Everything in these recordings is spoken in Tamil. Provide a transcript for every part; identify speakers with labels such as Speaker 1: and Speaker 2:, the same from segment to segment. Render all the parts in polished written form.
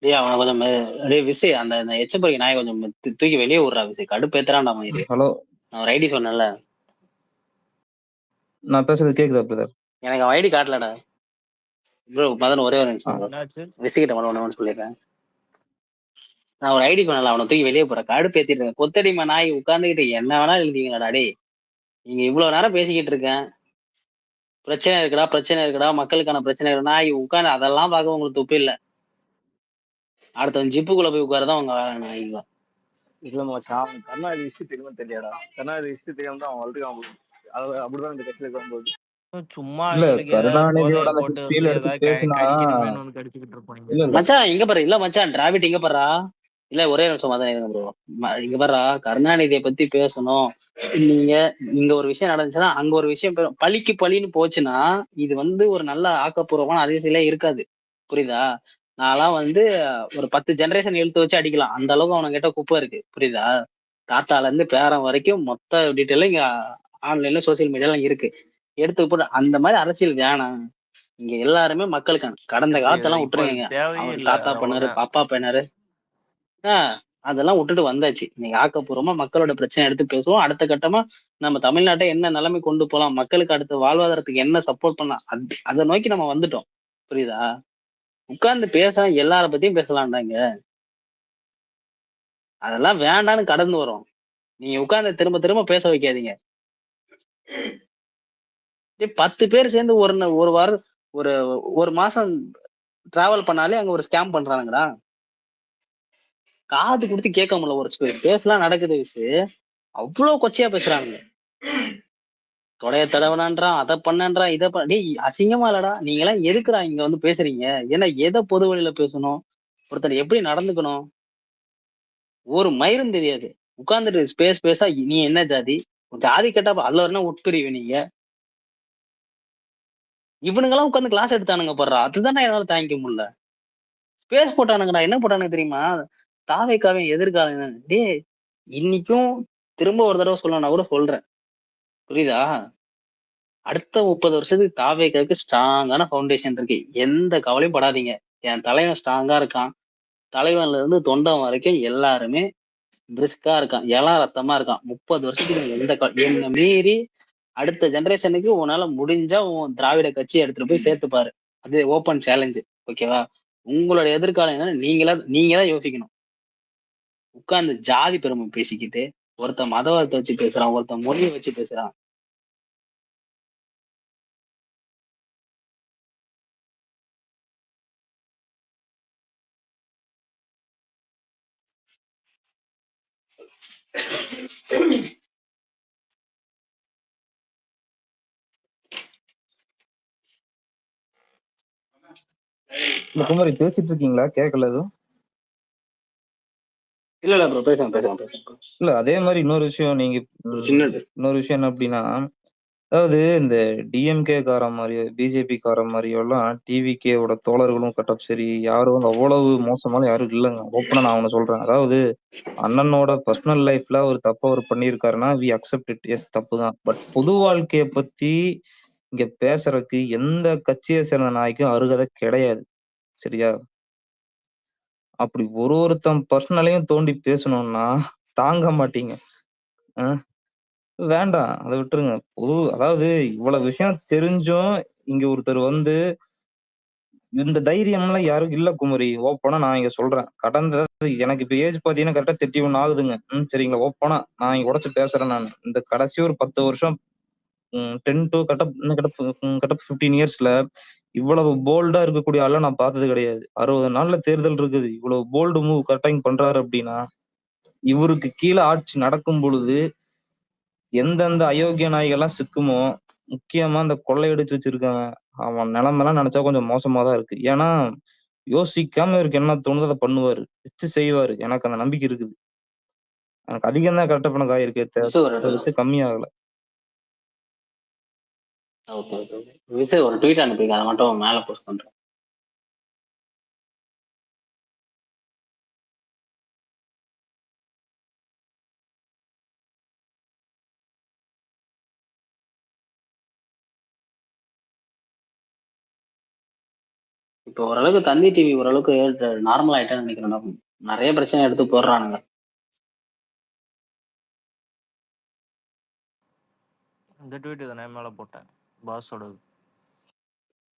Speaker 1: டேய் அவன கொஞ்சம் டேய் விசய் அந்த எச்ச பொறுக்கி நாயை கொஞ்சம் தூக்கி வெளியே விட்றா விசய். கடுப்பேத்துறான்டா மயிரு.
Speaker 2: ஹலோ,
Speaker 1: நான் ஒரு ஐடி சொன்னேன்ல.
Speaker 2: நான் பேசுறது கேக்குதா பிரதர்?
Speaker 1: எனக்கு அவன் ஐடி காட்டலடா. ப்ரோ மதன் ஒரே ஒரு நிமிஷம் ப்ரோ.
Speaker 3: என்னாச்சு?
Speaker 1: விசிக்கிட்ட மட்டும் ஒன்று சொல்லிடுறேன். நான் ஒரு ஐடி பண்ணல, அவனை தூக்கி வெளியே போறேன். கடுப்பேத்திட்டு கொத்தடிமா நாய் உட்காந்துக்கிட்டு என்ன வேணா எழுதிங்களா டேய். நீங்க இவ்வளவு நேரம் பேசிக்கிட்டு இருக்கேன். பிரச்சனை இருக்குடா, மக்களுக்கான பிரச்சனை இருக்கு. நாய் உட்காந்து அதெல்லாம் பார்க்க உங்களுக்கு துப்பு இல்ல. அடுத்தவன் ஜிப்புக்குள்ள போய் உட்காரதான் உங்க வேலை. நாய்க்கு
Speaker 4: இல்ல மச்சான், அவன் கருணாநிதி ஹிஸ்டரி தெரியுமா தெரியாடா? கருணாநிதி ஹிஸ்டரி தெரியாம தான் அவன் வளர்த்துக்கான். அப்படிதான் இந்த கட்சியில இருக்கும்போது
Speaker 3: சும்மா
Speaker 2: இல்ல,
Speaker 3: இவனுக்கு ஏதாவது
Speaker 2: கருணாநிதியோட
Speaker 3: போதையை
Speaker 2: அந்த
Speaker 3: போட்டு வந்து
Speaker 2: ஹிஸ்டரியில எடுத்து
Speaker 3: ஏதாவது
Speaker 2: பேசினா
Speaker 3: கடிக்கணுமேனு வந்து கடிச்சுக்கிட்டு இருப்பாங்க.
Speaker 2: இல்ல
Speaker 1: மச்சான் இங்க பாரு. இல்ல மச்சான் டிராவிட் இங்க பாருடா. இல்ல ஒரே நிமிஷம் மதன் ப்ரோ. இங்க பாருடா, கருணாநிதியை பத்தி பேசணும். நீங்க இங்க ஒரு விஷயம் நடந்துச்சுன்னா அங்க ஒரு விஷயம் பழிக்கு பழின்னு போச்சுன்னா இது வந்து ஒரு நல்ல ஆக்கப்பூர்வமான அரசியலே இருக்காது. புரியுதா? நான்லாம் வந்து ஒரு 10 ஜெனரேஷன் இழுத்து வச்சு அடிக்கலாம். அந்த அளவுக்கு அவன கிட்ட குப்பை இருக்கு. புரியுதா? தாத்தால இருந்து பேரன் வரைக்கும் மொத்த டீட்டெயிலும் இங்க ஆன்லைன்ல சோசியல் மீடியால இருக்கு. எடுத்து போட்டு அந்த மாதிரி அரசியல் வேணாம். இங்க எல்லாருமே மக்களுக்கான கடந்த காலத்தெல்லாம்
Speaker 3: இப்ப அது
Speaker 1: விட்டுருங்க.
Speaker 3: தேவையே
Speaker 1: அவர்
Speaker 3: இல்ல,
Speaker 1: தாத்தா பண்ணாரு,
Speaker 3: அவ்வளவுதான்.
Speaker 1: பாப்பா பண்ணாரு. அதெல்லாம் விட்டுட்டு வந்தாச்சு. இன்னைக்கு ஆக்கப்பூர்வமா மக்களோட பிரச்சனை எடுத்து பேசுவோம். அடுத்த கட்டமா நம்ம தமிழ்நாட்டை என்ன நிலைமை கொண்டு போலாம், மக்களுக்கு அடுத்த வாழ்வாதாரத்துக்கு என்ன சப்போர்ட் பண்ணலாம், அதை நோக்கி நம்ம வந்துட்டோம். புரியுதா? உட்கார்ந்து பேச எல்லார பத்தியும் பேசலாம்டாங்க. அதெல்லாம் வேண்டான்னு கடந்து வரும். நீங்க உட்கார்ந்து திரும்ப திரும்ப பேச வைக்காதீங்க. 10 பேர் சேர்ந்து ஒரு வாரம் ஒரு ஒரு மாசம் டிராவல் பண்ணாலே அங்க ஒரு ஸ்கேம் பண்றானுங்கடா. காது கொடுத்து கேட்க முடியல. ஒரு பேசலாம் நடக்குது விஷயம். அவ்வளவு கொச்சையா பேசுறாங்க. தொடைய தடவனான்றான், அதை பண்ணன்றான், இதை டேய் அசிங்கமா இல்லடா? நீங்க எல்லாம் எதுக்குடா இங்க வந்து பேசுறீங்க? ஏன்னா எதை பொது வழியில பேசணும், ஒருத்தர் எப்படி நடந்துக்கணும் ஒரு மயிரும் தெரியாது. உட்கார்ந்துட்டு ஸ்பேஸ் பேசா நீ என்ன ஜாதி, ஜாதி கேட்டா அதுல என்ன உட்பிரிவு நீங்க? இவனுங்கெல்லாம் உட்கார்ந்து கிளாஸ் எடுத்தானுங்க பாடுறா. அதுதானே என்னால தாங்கிக்க முடியல. ஸ்பேஸ் போட்டானுங்கடா. என்ன போட்டானுங்க தெரியுமா? தாவேக்காவே எதிர்காலம். டேய் இன்னைக்கும் திரும்ப ஒரு தடவை சொல்லணும்னா கூட சொல்றேன். புரியுதா? அடுத்த 30 வருஷத்துக்கு தாவேக்காவுக்கு ஸ்ட்ராங்கான ஃபவுண்டேஷன் இருக்கு. எந்த கவலையும் படாதீங்க. என் தலைவன் ஸ்ட்ராங்கா இருக்கான். தலைவன்ல இருந்து தொண்டன் வரைக்கும் எல்லாருமே பிரிஸ்கா இருக்கான். எல்லாம் ரத்தமா இருக்கான். 30 வருஷத்துக்கு என்ன மீறி அடுத்த ஜெனரேஷனுக்கு உன்னால முடிஞ்சா உன் திராவிட கட்சியை எடுத்துட்டு போய் சேர்த்து பாரு. அது ஓப்பன் சேலஞ்சு. ஓகேவா? உங்களோட எதிர்காலம் என்னன்னு நீங்க தான் யோசிக்கணும். உட்கார்ந்து ஜாதி பெருமை பேசிக்கிட்டு ஒருத்தன் மதவாதத்தை வச்சு பேசுறான், ஒருத்தன் மொழியை வச்சு பேசுறான்.
Speaker 2: குமரி பேசிட்டு இருக்கீங்களா? கேட்கல எதுவும்.
Speaker 1: இல்ல ப்ரோ, பேசுங்க.
Speaker 2: இல்ல அதே மாதிரி இன்னொரு விஷயம் இன்னொரு விஷயம் என்ன அப்படின்னா, அதாவது இந்த டிஎம்கே காரன் மாதிரியோ பிஜேபி காரன் மாதிரியோ எல்லாம் டிவிகேவோட தோழர்களும் கட்டப் சரி யாரும் அவ்வளவு மோசமான யாரும் இல்லைங்க. ஓப்பனா நான் அவனை சொல்றேன். அதாவது அண்ணனோட பர்சனல் லைஃப்ல ஒரு தப்பு அவர் பண்ணியிருக்காருன்னா வி அக்செப்ட் இட். எஸ், தப்பு தான். பட் பொது வாழ்க்கைய பத்தி இங்க பேசுறதுக்கு எந்த கட்சியை சேர்ந்த நாய்க்கும் அருகதை கிடையாது. சரியா? அப்படி ஒருத்தன் பர்சனலையும் தோண்டி பேசணும்னா தாங்க மாட்டீங்க. வேண்டாம், அதை விட்டுருங்க. அதாவது இவ்வளவு விஷயம் தெரிஞ்சும் இங்க ஒருத்தர் வந்து இந்த தைரியம்லாம் யாரும் இல்ல குமரி. ஓப்பனா நான் இங்க சொல்றேன். எனக்கு இப்ப ஏஜ் பாத்தீங்கன்னா கரெக்டா 31 ஆகுதுங்க. சரிங்களா? ஓப்பனா நான் இங்க உடைச்சு பேசுறேன். நான் இந்த கடைசி ஒரு 10 வருஷம் 10 to கரெக்டா 15 இயர்ஸ்ல இவ்வளவு போல்டா இருக்கக்கூடிய ஆள நான் பார்த்தது கிடையாது. 60 நாள்ல தேர்தல் இருக்குது. இவ்வளவு போல்டு மூவ் கரெக்டா பண்றாரு அப்படின்னா இவருக்கு கீழே ஆட்சி நடக்கும் பொழுது எந்தெந்த அயோக்கிய நாய்கள்லாம் சிக்குமோ, முக்கியமா இந்த கொள்ளையடிச்சு வச்சிருக்கவன் அவன் நிலைமைலாம் நினைச்சா கொஞ்சம் மோசமா தான் இருக்கு. ஏன்னா யோசிக்காம இவருக்கு என்ன தோணுதோ அதை பண்ணுவாரு, வச்சு செய்வாரு. எனக்கு அந்த நம்பிக்கை இருக்குது. எனக்கு அதிகம் தான் கரெக்டா பணம் காயிருக்கே தவிர்த்து கம்மியாகல.
Speaker 1: ஒரு ட்வீட் அனுப்பிங்க, அதை மட்டும் மேல போஸ்ட் பண்றேன். இப்போ ஓரளவுக்கு தந்தி டிவி ஓரளவுக்கு நார்மல் ஆயிட்டான்னு நினைக்கிறேன். நிறைய பிரச்சனை எடுத்து போடுறானுங்க.
Speaker 3: இந்த ட்வீட் தானே மேல போட்டேன் பாஸோடது.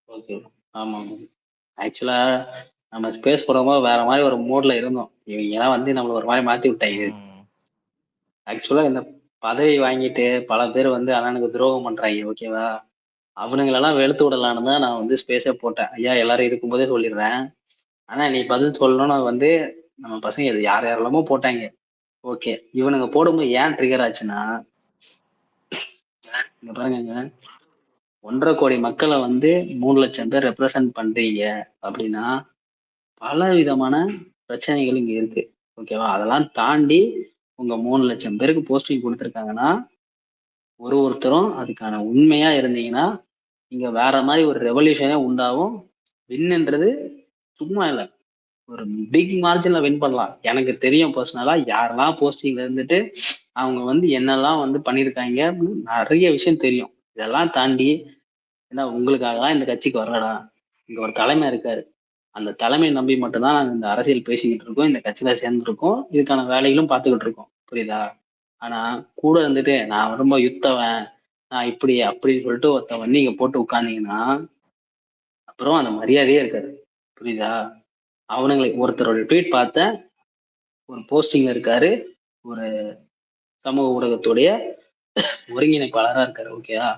Speaker 1: ஓகே. ஆமா. ஆக்சுவலா நம்ம ஸ்பேஸ் போடும்போது வேற மாதிரி ஒரு மூட்ல இருந்தோம். இவங்க எல்லாம் வந்து நம்மள ஒரு மாதிரி மாத்தி விட்டாங்க.
Speaker 3: ம்.
Speaker 1: ஆக்சுவலா இந்த பதவி வாங்கிட்டு பல பேர் வந்து அண்ணனுக்கு துரோகம் பண்றாங்க. ஓகேவா? அவனுங்களெல்லாம் வெளுத்து விடலான்னு தான் நான் வந்து ஸ்பேஸே போட்டேன். ஐயா எல்லாரும் இருக்கும்போதே சொல்லிடுறேன். ஆனா நீ பதில் சொல்லணும்னு வந்து நம்ம பசங்க இது யார் யாரெல்லாமோ போட்டாங்க. ஓகே. இவனுங்க போடும்போது ஏன் ட்ரிகர் ஆச்சுன்னா, இங்க பாருங்க, 1.5 கோடி மக்களை வந்து 3 லட்சம் பேர் ரெப்ரசன்ட் பண்றீங்க அப்படின்னா பல விதமான பிரச்சனைகள் இங்க இருக்கு. ஓகேவா? அதெல்லாம் தாண்டி உங்க 3 லட்சம் பேருக்கு போஸ்டிங் கொடுத்துருக்காங்கன்னா ஒருத்தரும் அதுக்கான உண்மையா இருந்தீங்கன்னா இங்க வேற மாதிரி ஒரு ரெவல்யூஷனே உண்டாகும். வின்ன்றது சும்மா இல்ல, ஒரு பிக் மார்ஜின்ல வின் பண்ணலாம். எனக்கு தெரியும் பர்சனலா யாரெல்லாம் போஸ்டிங்ல இருந்துட்டு அவங்க வந்து என்னெல்லாம் வந்து பண்ணியிருக்காங்க அப்படின்னு நிறைய விஷயம் தெரியும். இதெல்லாம் தாண்டி ஏன்னா உங்களுக்காகலாம் இந்த கட்சிக்கு வரலடா, இங்க ஒரு தலைமை இருக்காரு, அந்த தலைமையை நம்பி மட்டும்தான் நாங்க இந்த அரசியல் பேசிக்கிட்டு இருக்கோம், இந்த கட்சியில சேர்ந்துருக்கோம், இதுக்கான வேலைகளும் பார்த்துக்கிட்டு இருக்கோம். புரியுதா? ஆனா கூட இருந்துட்டு நான் ரொம்ப யுத்தவன், நான் இப்படி அப்படின்னு சொல்லிட்டு ஒருத்தன் வந்து இங்க போட்டு உட்கார்ந்தீங்கன்னா அப்புறம் அந்த மரியாதையே இருக்காது. புரியுதா? அவனுங்களுக்கு ஒருத்தரோட ட்வீட் பார்த்தேன், ஒரு போஸ்டிங்ல இருக்காரு, ஒரு சமூக ஊடகத்துடைய ஒருங்கிணைப்பாளரா இருக்காரு. ஓகேவா?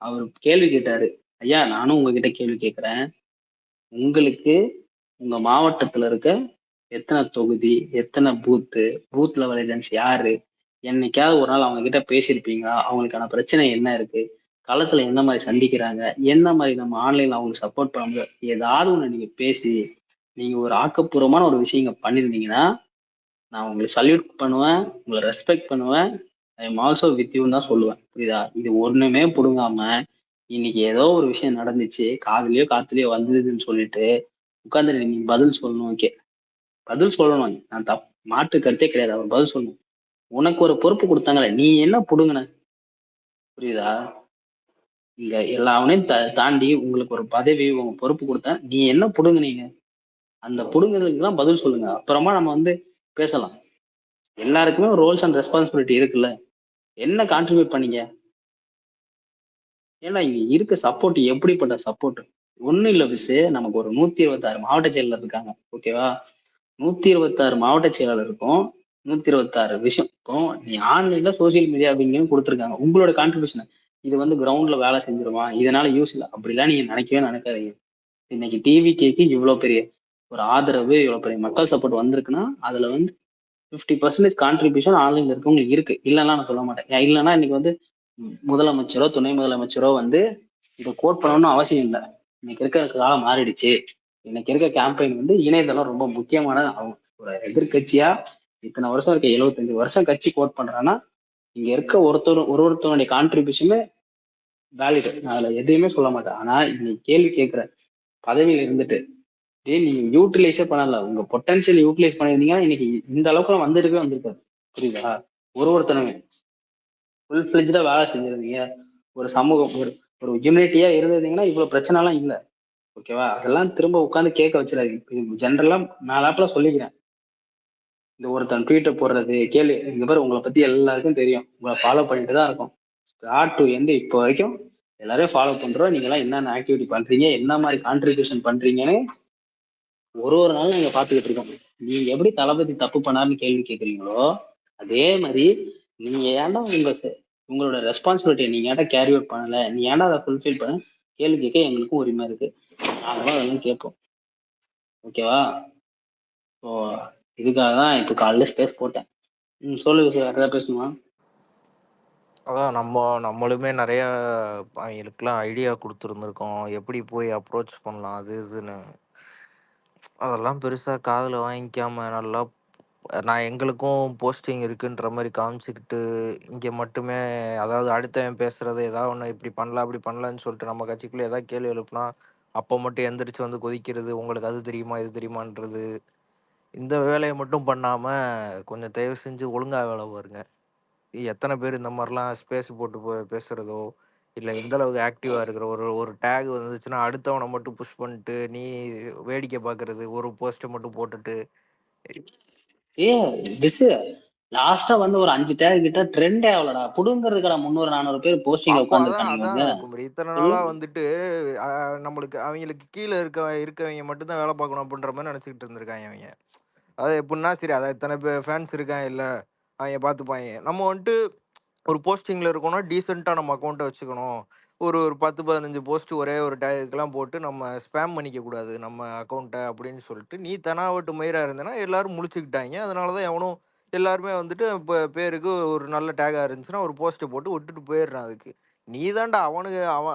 Speaker 1: அவர் கேள்வி கேட்டாரு, ஐயா நானும் உங்ககிட்ட கேள்வி கேட்கிறேன், உங்களுக்கு உங்க மாவட்டத்துல இருக்க எத்தனை தொகுதி, எத்தனை பூத் லெவல் ஏஜென்ட்ஸ் யாரு, என்னைக்காவது ஒரு நாள் அவங்க கிட்ட பேசியிருப்பீங்களா, அவங்களுக்கான பிரச்சனை என்ன இருக்கு, களத்துல என்ன மாதிரி சந்திக்கிறாங்க, என்ன மாதிரி நம்ம ஆன்லைன்ல அவங்களுக்கு சப்போர்ட் பண்ண முடியும், ஏதாவது ஒண்ணு நீங்க பேசி நீங்க ஒரு ஆக்கப்பூர்வமான ஒரு விஷயம் பண்ணிருந்தீங்கன்னா நான் உங்களுக்கு சல்யூட் பண்ணுவேன், உங்களை ரெஸ்பெக்ட் பண்ணுவேன், ஐ எம் ஆல்சோ வித் யூன்னு தான் சொல்லுவேன். புரியுதா? இது ஒண்ணுமே புடுங்காம இன்னைக்கு ஏதோ ஒரு விஷயம் நடந்துச்சு, காதுலயோ காத்துலயோ வந்ததுன்னு சொல்லிட்டு உட்கார்ந்து நீ பதில் சொல்லணும். ஓகே, பதில் சொல்லணும். நான் மாற்று கருத்தே கிடையாது. அவர் பதில் சொல்லணும். உனக்கு ஒரு பொறுப்பு கொடுத்தாங்களே, நீ என்ன புடுங்கின? புரியுதா? இங்க எல்லாவனையும் தாண்டி உங்களுக்கு ஒரு பதவி, உங்க பொறுப்பு கொடுத்தேன், நீ என்ன புடுங்குனீங்க? அந்த புடுங்குறதுக்கு தான் பதில் சொல்லுங்க. அப்புறமா நம்ம வந்து பேசலாம். எல்லாருக்குமே ஒரு ரோல்ஸ் அண்ட் ரெஸ்பான்சிபிலிட்டி இருக்குல்ல. என்ன கான்ட்ரிபியூட் பண்ணீங்க? ஏன்னா இங்க இருக்க சப்போர்ட் எப்படிப்பட்ட சப்போர்ட்? ஒண்ணும் இல்ல விசு, நமக்கு ஒரு 126 மாவட்ட செயலர் இருக்காங்க. ஓகேவா? 126 மாவட்ட செயலாளர் இருக்கும், 126 விஷயம். இப்போ நீ ஆன்லைன்ல சோசியல் மீடியா அப்படிங்கிறது கொடுத்துருக்காங்க. உங்களோட கான்ட்ரிபியூஷன் இது வந்து கிரவுண்ட்ல வேலை செஞ்சிருமா, இதனால யூஸ் இல்லை அப்படிலாம் நீங்க நினைக்கவே நினைக்காதீங்க. இன்னைக்கு டிவிகேக்கு இவ்வளவு பெரிய ஒரு ஆதரவு, இவ்வளவு பெரிய மக்கள் சப்போர்ட் வந்திருக்குன்னா அதுல வந்து 50% கான்ட்ரிபியூஷன் ஆன்லைன்ல இருக்கவங்களுக்கு இருக்கு. இல்லைன்னா நான் சொல்ல மாட்டேன். இல்லைன்னா இன்னைக்கு வந்து முதலமைச்சரோ துணை முதலமைச்சரோ வந்து இதை கோட் பண்ணணும்னு அவசியம் இல்லை. இன்னைக்கு இருக்க காலம் மாறிடுச்சு. இன்னைக்கு இருக்க கேம்பெயின் வந்து இணையதளம் ரொம்ப முக்கியமான. அவங்க ஒரு எதிர்கட்சியா இத்தனை வருஷம் இருக்க 75 வருஷம் கட்சி கோட் பண்றான்னா இங்க இருக்க ஒருத்தருடைய கான்ட்ரிபியூஷனுமே வேலிட். நான் அதுல எதையுமே சொல்ல மாட்டேன். ஆனா இன்னைக்கு கேள்வி கேட்கிற பதவியில இருந்துட்டு நீங்க யூட்டிலைஸே பண்ணல, உங்க பொட்டன்ஷியல் யூட்டிலைஸ் பண்ணிருந்தீங்கன்னா இன்னைக்கு இந்த அளவுக்கு வந்திருக்காது. புரியுதா? ஒருத்தனுமே ஃபுல் ஃபிளெஜ்டா வேலை செஞ்சிருந்தீங்க, ஒரு சமூகம் ஒரு ஒரு யூனிட்டியா இருந்திருந்தீங்கன்னா இவ்வளவு பிரச்சனை எல்லாம் இல்ல. ஓகேவா? அதெல்லாம் திரும்ப உட்காந்து கேட்க வச்சிடாதீங்க. இது ஜென்ரலா மேலாப்ல சொல்லிக்கிறேன். இந்த ஒருத்தன் ட்வீட்டை போடுறது கேள்வி, இங்க பேர் உங்களை பத்தி எல்லாருக்கும் தெரியும், உங்களை ஃபாலோ பண்ணிட்டு தான் இருக்கும் ஸ்டார்ட் டு எண்ட். இப்போ வரைக்கும் எல்லாரையும் ஃபாலோ பண்றோம். நீங்க எல்லாம் என்னென்ன ஆக்டிவிட்டி பண்றீங்க, என்ன மாதிரி கான்ட்ரிபியூஷன் பண்றீங்கன்னு ஒரு நாளும் நீங்க பாத்துக்கிட்டு இருக்கோம். நீங்க எப்படி தளபதி தப்பு பண்ணாருன்னு கேள்வி கேட்கறீங்களோ அதே மாதிரி நீங்க ஏன்டா உங்களோட ரெஸ்பான்சிபிலிட்டியை நீங்க ஏன்டா கேரி அவுட் பண்ணல, நீ ஏன்டா அதை ஃபுல்ஃபில் பண்ண கேள்வி கேட்க எங்களுக்கும் உரிமை இருக்கு. நாங்களும் அதெல்லாம் கேட்போம். ஓகேவா? ஸோ இதுக்காக தான் இப்போ காலையில ஸ்பேஸ் போட்டேன். சொல்லு சார், வேற ஏதாவது பேசணுமா?
Speaker 3: அதான் நம்மளுமே நிறைய அவங்களுக்குலாம் ஐடியா கொடுத்துருந்துருக்கோம், எப்படி போய் அப்ரோச் பண்ணலாம் அது இதுன்னு. அதெல்லாம் பெருசா காதுல வாங்கிக்காம நல்லா நான் எங்களுக்கும் போஸ்டிங் இருக்குன்ற மாதிரி காமிச்சுக்கிட்டு இங்க மட்டுமே, அதாவது அடுத்தவன் பேசுறது ஏதாவது ஒன்று இப்படி பண்ணலாம் அப்படி பண்ணலான்னு சொல்லிட்டு நம்ம கட்சிக்குள்ள ஏதாவது கேள்வி எழுப்புனா அப்போ மட்டும் எந்திரிச்சு வந்து கொதிக்கிறது, உங்களுக்கு அது தெரியுமா இது தெரியுமான்றது. இந்த வேலையை மட்டும் பண்ணாம கொஞ்சம் தயவு செஞ்சு ஒழுங்கா வேலை பாருங்க. எத்தனை பேர் இந்த மாதிரிலாம் ஸ்பேஸ் போட்டு பேசுறதோ, இல்ல எந்த அளவுக்கு ஆக்டிவா இருக்கிற ஒரு ஒரு டேக் வந்துச்சுன்னா அடுத்தவனை மட்டும் புஷ் பண்ணிட்டு நீ வேடிக்கை பார்க்கறது, ஒரு போஸ்ட்டை மட்டும் போட்டுட்டு.
Speaker 1: ஏ பிஸ் லாஸ்டா வந்து ஒரு 5 டேக் கிட்ட ட்ரெண்டே ஆகலடா. புடுங்கிறதுக்கடா 300 400 பேர் போஸ்டிங்ல
Speaker 3: அப்போ அதான்
Speaker 1: உட்காந்துருக்கானுங்க
Speaker 3: அதான்
Speaker 1: இவங்க.
Speaker 3: குமரி இத்தனை
Speaker 1: சொல்லு.
Speaker 3: நாளா வந்துட்டு நம்மளுக்கு அவங்களுக்கு கீழே இருக்கவங்க மட்டும்தான் வேலை பார்க்கணும் அப்படின்ற மாதிரி நினைச்சுக்கிட்டு இருந்திருக்காங்க அவங்க. அது எப்படின்னா சரி அதை இத்தனை பேர் ஃபேன்ஸ் இருக்காங்க இல்ல அவங்க பார்த்துப்பாங்க. நம்ம வந்துட்டு ஒரு போஸ்டிங்ல இருக்கோம்னா டீசெண்டா நம்ம அக்கௌண்ட்டை வச்சுக்கணும். ஒரு ஒரு 10 15 போஸ்ட் ஒரே ஒரு டேக்குக்கெல்லாம் போட்டு நம்ம ஸ்பேம் பண்ணிக்க கூடாது நம்ம அக்கௌண்ட்டை அப்படின்னு சொல்லிட்டு நீ தெனாவட்டு மயிரா இருந்தேன்னா எல்லாரும் முழிச்சுக்கிட்டாங்க. அதனாலதான் எவனும் எல்லாருமே வந்துட்டு இப்போ பேருக்கு ஒரு நல்ல டேகா இருந்துச்சுன்னா ஒரு போஸ்ட்டை போட்டு விட்டுட்டு போயிடுறான். அதுக்கு நீ தான்டா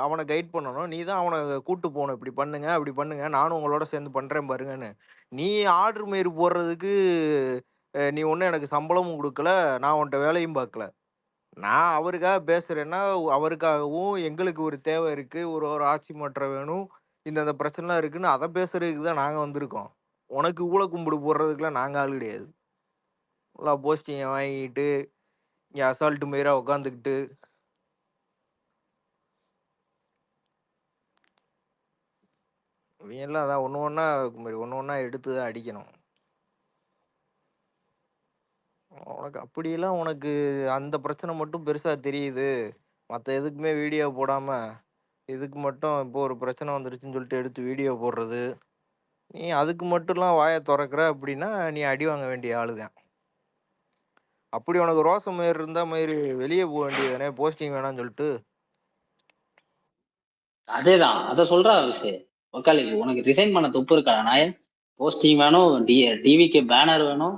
Speaker 3: அவனை கைட் பண்ணணும். நீ தான் அவனை கூட்டு போகணும். இப்படி பண்ணுங்க அப்படி பண்ணுங்க நானும் உங்களோட சேர்ந்து பண்றேன் பாருங்கன்னு. நீ ஆர்டர் மாரி போடுறதுக்கு நீ ஒன்றும் எனக்கு சம்பளமும் கொடுக்கல, நான் உன்கிட்ட வேலையும் பார்க்கல. நான் அவருக்காக பேசுறேன்னா, அவருக்காகவும் எங்களுக்கு ஒரு தேவை இருக்கு. ஒரு ஒரு ஆட்சி மாற்றம் வேணும். இந்த பிரச்சனைலாம் இருக்குன்னு அத பேசுறதுக்கு தான் நாங்க வந்திருக்கோம். உனக்கு ஊழ கும்பிடு போடுறதுக்குலாம் நாங்க ஆள் கிடையாது. நல்லா போஸ்டிங்க வாங்கிட்டு, இங்க அசால்ட் மயிரா உட்காந்துக்கிட்டு. இவங்கெல்லாம் அதான் ஒண்ணு ஒண்ணா குமரி ஒண்ணு ஒண்ணா எடுத்து தான் அடிக்கணும். உனக்கு அந்த பிரச்சனை மட்டும் பெருசா தெரியுது. மத்த எதுக்குமே வீடியோ போடாம, இதுக்கு மட்டும் இப்போ ஒரு பிரச்சனை வந்துருச்சுன்னு சொல்லிட்டு எடுத்து வீடியோ போடுறது. நீ அதுக்கு மட்டும்லாம் வாய தொறக்குற அப்படின்னா, நீ அடி வாங்க வேண்டிய ஆளுதான். அப்படி உனக்கு ரோசம் மயிர் இருந்தா மயிரு வெளிய போ வேண்டியதுதானே போஸ்டிங் வேணாம்னு சொல்லிட்டு.
Speaker 1: அதேதான். அத சொல்றா விசு. ஒக்காளி உனக்கு ரிசைன் பண்ண துப்பு இருக்கா நாய? போஸ்டிங் வேணும், டிவிக்கு பேனர் வேணும்.